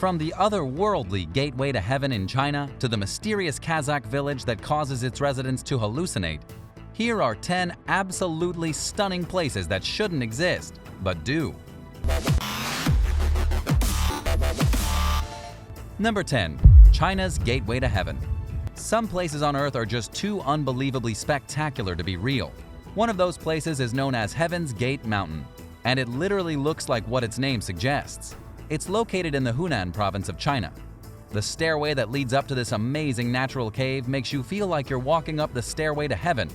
From the otherworldly gateway to heaven in China to the mysterious Kazakh village that causes its residents to hallucinate, here are 10 absolutely stunning places that shouldn't exist, but do. Number 10. China's gateway to heaven. Some places on Earth are just too unbelievably spectacular to be real. One of those places is known as Heaven's Gate Mountain, and it literally looks like what its name suggests. It's located in the Hunan province of China. The stairway that leads up to this amazing natural cave makes you feel like you're walking up the stairway to heaven.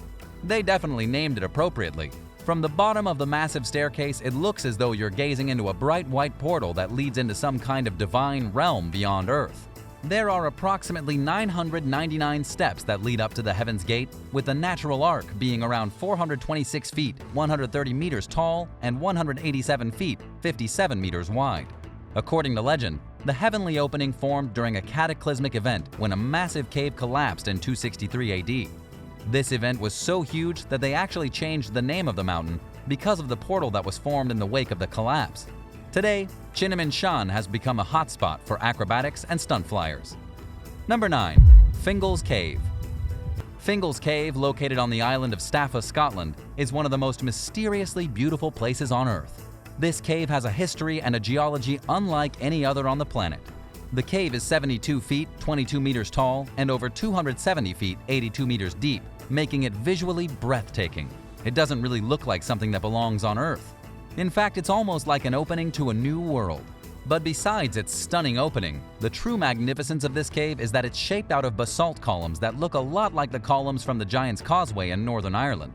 They definitely named it appropriately. From the bottom of the massive staircase, it looks as though you're gazing into a bright white portal that leads into some kind of divine realm beyond Earth. There are approximately 999 steps that lead up to the Heaven's Gate, with the natural arc being around 426 feet, 130 meters tall, and 187 feet, 57 meters wide. According to legend, the heavenly opening formed during a cataclysmic event when a massive cave collapsed in 263 AD. This event was so huge that they actually changed the name of the mountain because of the portal that was formed in the wake of the collapse. Today, Shan has become a hotspot for acrobatics and stunt flyers. Number 9. Fingals Cave. Fingals Cave, located on the island of Staffa, Scotland, is one of the most mysteriously beautiful places on Earth. This cave has a history and a geology unlike any other on the planet. The cave is 72 feet, 22 meters tall, and over 270 feet, 82 meters deep, making it visually breathtaking. It doesn't really look like something that belongs on Earth. In fact, it's almost like an opening to a new world. But besides its stunning opening, the true magnificence of this cave is that it's shaped out of basalt columns that look a lot like the columns from the Giant's Causeway in Northern Ireland.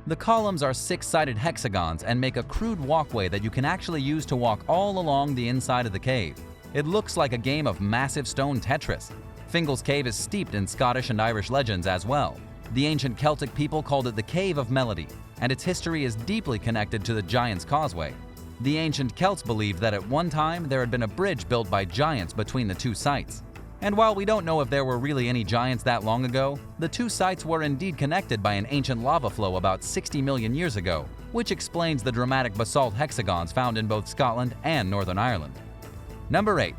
The columns are six-sided hexagons and make a crude walkway that you can actually use to walk all along the inside of the cave. It looks like a game of massive stone Tetris. Fingals Cave is steeped in Scottish and Irish legends as well. The ancient Celtic people called it the Cave of Melody, and its history is deeply connected to the Giant's Causeway. The ancient Celts believed that at one time there had been a bridge built by giants between the two sites. And while we don't know if there were really any giants that long ago, the two sites were indeed connected by an ancient lava flow about 60 million years ago, which explains the dramatic basalt hexagons found in both Scotland and Northern Ireland. Number 8.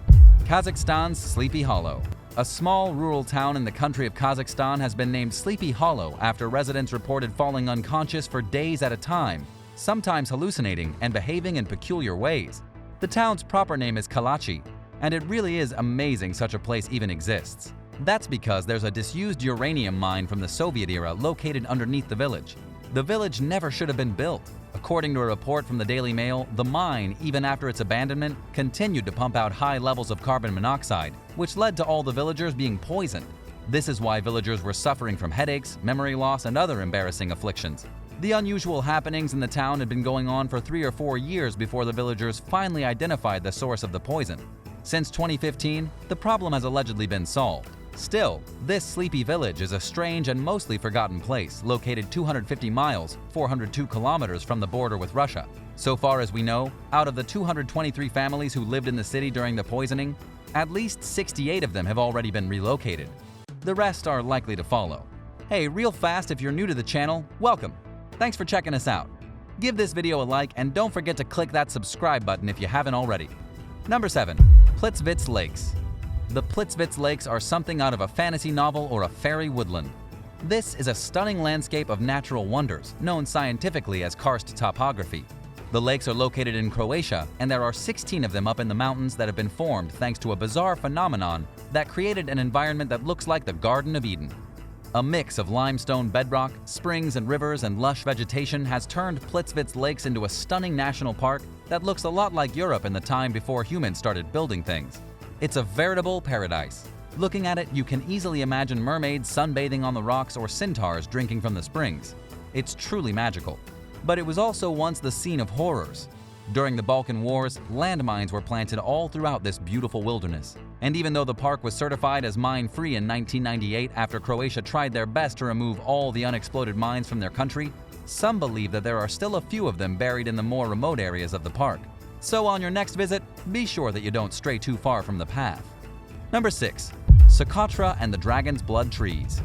Kazakhstan's Sleepy Hollow. A small rural town in the country of Kazakhstan has been named Sleepy Hollow after residents reported falling unconscious for days at a time, sometimes hallucinating and behaving in peculiar ways. The town's proper name is Kalachi, and it really is amazing such a place even exists. That's because there's a disused uranium mine from the Soviet era located underneath the village. The village never should have been built. According to a report from the Daily Mail, the mine, even after its abandonment, continued to pump out high levels of carbon monoxide, which led to all the villagers being poisoned. This is why villagers were suffering from headaches, memory loss, and other embarrassing afflictions. The unusual happenings in the town had been going on for 3 or 4 years before the villagers finally identified the source of the poison. Since 2015, the problem has allegedly been solved. Still, this sleepy village is a strange and mostly forgotten place located 250 miles, 402 kilometers from the border with Russia. So far as we know, out of the 223 families who lived in the city during the poisoning, at least 68 of them have already been relocated. The rest are likely to follow. Hey, real fast, if you're new to the channel, welcome. Thanks for checking us out. Give this video a like and don't forget to click that subscribe button if you haven't already. Number 7. Plitzvitz Lakes. The Plitzvitz Lakes are something out of a fantasy novel or a fairy woodland. This is a stunning landscape of natural wonders, known scientifically as karst topography. The lakes are located in Croatia, and there are 16 of them up in the mountains that have been formed thanks to a bizarre phenomenon that created an environment that looks like the Garden of Eden. A mix of limestone bedrock, springs and rivers, and lush vegetation has turned Plitzvitz Lakes into a stunning national park that looks a lot like Europe in the time before humans started building things. It's a veritable paradise. Looking at it, you can easily imagine mermaids sunbathing on the rocks or centaurs drinking from the springs. It's truly magical. But it was also once the scene of horrors. During the Balkan Wars, landmines were planted all throughout this beautiful wilderness. And even though the park was certified as mine-free in 1998 after Croatia tried their best to remove all the unexploded mines from their country, some believe that there are still a few of them buried in the more remote areas of the park. So on your next visit, be sure that you don't stray too far from the path. Number 6. Socatra and the Dragon's Blood Trees.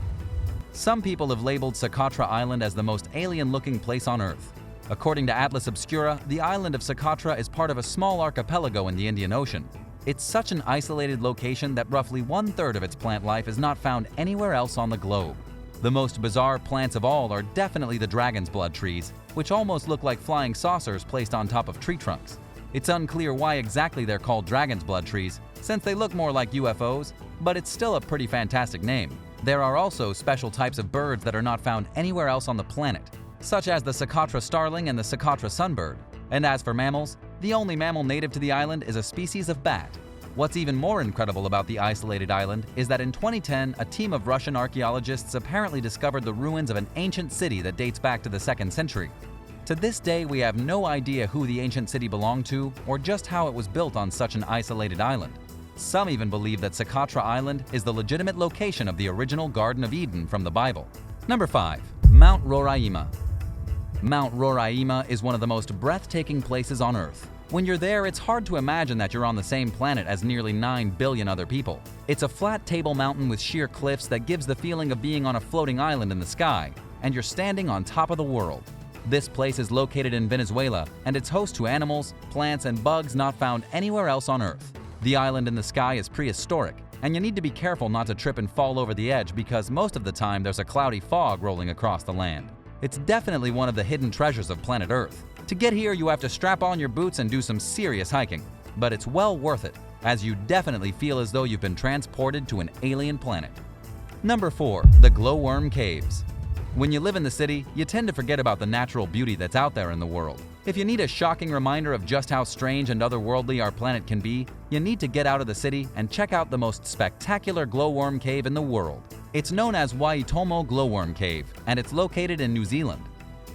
Some people have labeled Socatra Island as the most alien-looking place on Earth. According to Atlas Obscura, the island of Socatra is part of a small archipelago in the Indian Ocean. It's such an isolated location that roughly 1/3 of its plant life is not found anywhere else on the globe. The most bizarre plants of all are definitely the dragon's blood trees, which almost look like flying saucers placed on top of tree trunks. It's unclear why exactly they're called dragon's blood trees, since they look more like UFOs, but it's still a pretty fantastic name. There are also special types of birds that are not found anywhere else on the planet, such as the Socatra starling and the Socatra sunbird. And as for mammals, the only mammal native to the island is a species of bat. What's even more incredible about the isolated island is that in 2010, a team of Russian archaeologists apparently discovered the ruins of an ancient city that dates back to the 2nd century. To this day, we have no idea who the ancient city belonged to or just how it was built on such an isolated island. Some even believe that Socatra Island is the legitimate location of the original Garden of Eden from the Bible. Number 5. Mount Roraima. Mount Roraima is one of the most breathtaking places on Earth. When you're there, it's hard to imagine that you're on the same planet as nearly 9 billion other people. It's a flat table mountain with sheer cliffs that gives the feeling of being on a floating island in the sky, and you're standing on top of the world. This place is located in Venezuela, and it's host to animals, plants, and bugs not found anywhere else on Earth. The island in the sky is prehistoric, and you need to be careful not to trip and fall over the edge because most of the time there's a cloudy fog rolling across the land. It's definitely one of the hidden treasures of planet Earth. To get here, you have to strap on your boots and do some serious hiking, but it's well worth it, as you definitely feel as though you've been transported to an alien planet. Number 4. The Glowworm Caves. When you live in the city, you tend to forget about the natural beauty that's out there in the world. If you need a shocking reminder of just how strange and otherworldly our planet can be, you need to get out of the city and check out the most spectacular glowworm cave in the world. It's known as Waitomo Glowworm Cave, and it's located in New Zealand.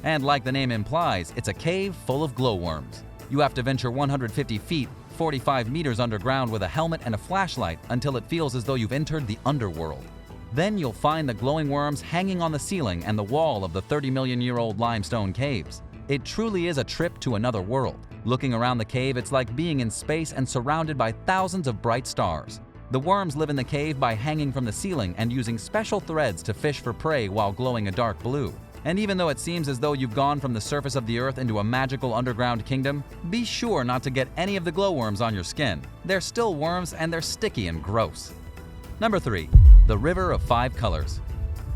And like the name implies, it's a cave full of glowworms. You have to venture 150 feet, 45 meters underground with a helmet and a flashlight until it feels as though you've entered the underworld. Then you'll find the glowing worms hanging on the ceiling and the wall of the 30-million-year-old limestone caves. It truly is a trip to another world. Looking around the cave, it's like being in space and surrounded by thousands of bright stars. The worms live in the cave by hanging from the ceiling and using special threads to fish for prey while glowing a dark blue. And even though it seems as though you've gone from the surface of the earth into a magical underground kingdom, be sure not to get any of the glowworms on your skin. They're still worms and they're sticky and gross. Number 3. The River of 5 Colors.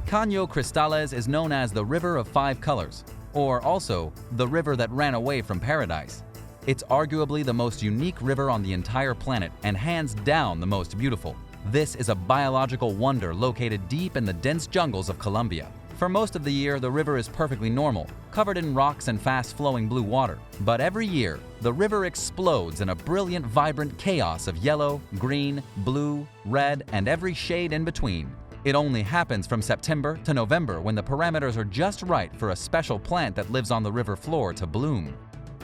Caño Cristales is known as the River of 5 Colors, or also the river that ran away from paradise. It's arguably the most unique river on the entire planet and hands down the most beautiful. This is a biological wonder located deep in the dense jungles of Colombia. For most of the year, the river is perfectly normal, covered in rocks and fast-flowing blue water. But every year, the river explodes in a brilliant, vibrant chaos of yellow, green, blue, red, and every shade in between. It only happens from September to November when the parameters are just right for a special plant that lives on the river floor to bloom.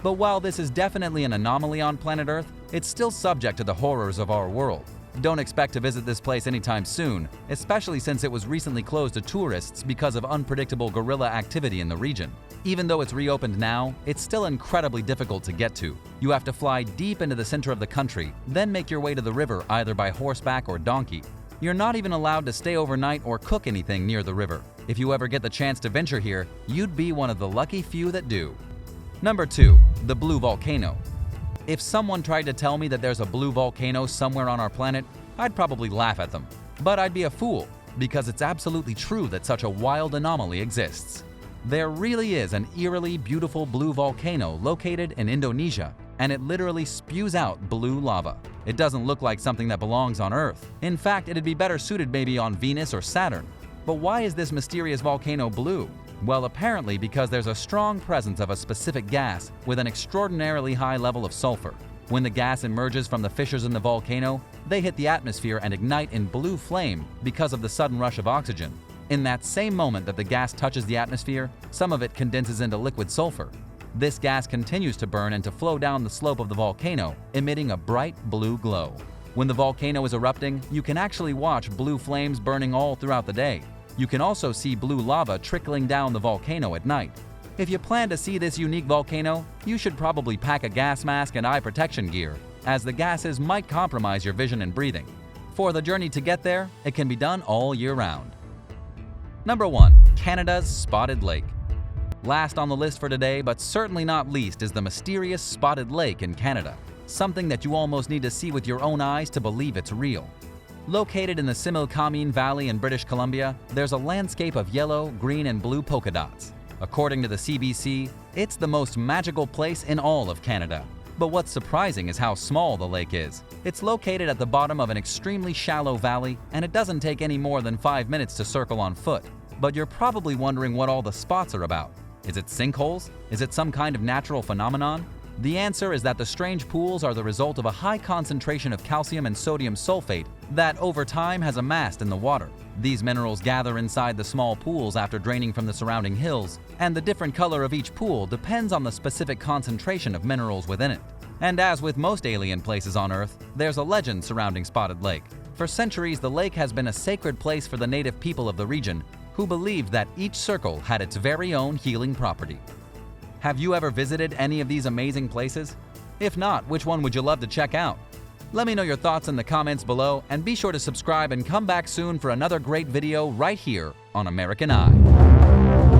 But while this is definitely an anomaly on planet Earth, it's still subject to the horrors of our world. Don't expect to visit this place anytime soon, especially since it was recently closed to tourists because of unpredictable guerrilla activity in the region. Even though it's reopened now, it's still incredibly difficult to get to. You have to fly deep into the center of the country, then make your way to the river either by horseback or donkey. You're not even allowed to stay overnight or cook anything near the river. If you ever get the chance to venture here, you'd be one of the lucky few that do. Number 2. The Blue Volcano. If someone tried to tell me that there's a blue volcano somewhere on our planet, I'd probably laugh at them. But I'd be a fool, because it's absolutely true that such a wild anomaly exists. There really is an eerily beautiful blue volcano located in Indonesia, and it literally spews out blue lava. It doesn't look like something that belongs on Earth. In fact, it'd be better suited maybe on Venus or Saturn. But why is this mysterious volcano blue? Well, apparently because there's a strong presence of a specific gas with an extraordinarily high level of sulfur. When the gas emerges from the fissures in the volcano, they hit the atmosphere and ignite in blue flame because of the sudden rush of oxygen. In that same moment that the gas touches the atmosphere, some of it condenses into liquid sulfur. This gas continues to burn and to flow down the slope of the volcano, emitting a bright blue glow. When the volcano is erupting, you can actually watch blue flames burning all throughout the day. You can also see blue lava trickling down the volcano at night. If you plan to see this unique volcano, you should probably pack a gas mask and eye protection gear, as the gases might compromise your vision and breathing. For the journey to get there, it can be done all year round. Number 1. Canada's Spotted Lake. Last on the list for today, but certainly not least, is the mysterious Spotted Lake in Canada. something that you almost need to see with your own eyes to believe it's real. Located in the Similkameen Valley in British Columbia, there's a landscape of yellow, green, and blue polka dots. According to the CBC, it's the most magical place in all of Canada. But what's surprising is how small the lake is. It's located at the bottom of an extremely shallow valley, and it doesn't take any more than 5 minutes to circle on foot. But you're probably wondering what all the spots are about. Is it sinkholes? Is it some kind of natural phenomenon? The answer is that the strange pools are the result of a high concentration of calcium and sodium sulfate that over time has amassed in the water. These minerals gather inside the small pools after draining from the surrounding hills, and the different color of each pool depends on the specific concentration of minerals within it. And as with most alien places on Earth, there's a legend surrounding Spotted Lake. For centuries, the lake has been a sacred place for the native people of the region, who believed that each circle had its very own healing property. Have you ever visited any of these amazing places? If not, which one would you love to check out? Let me know your thoughts in the comments below, and be sure to subscribe and come back soon for another great video right here on American Eye.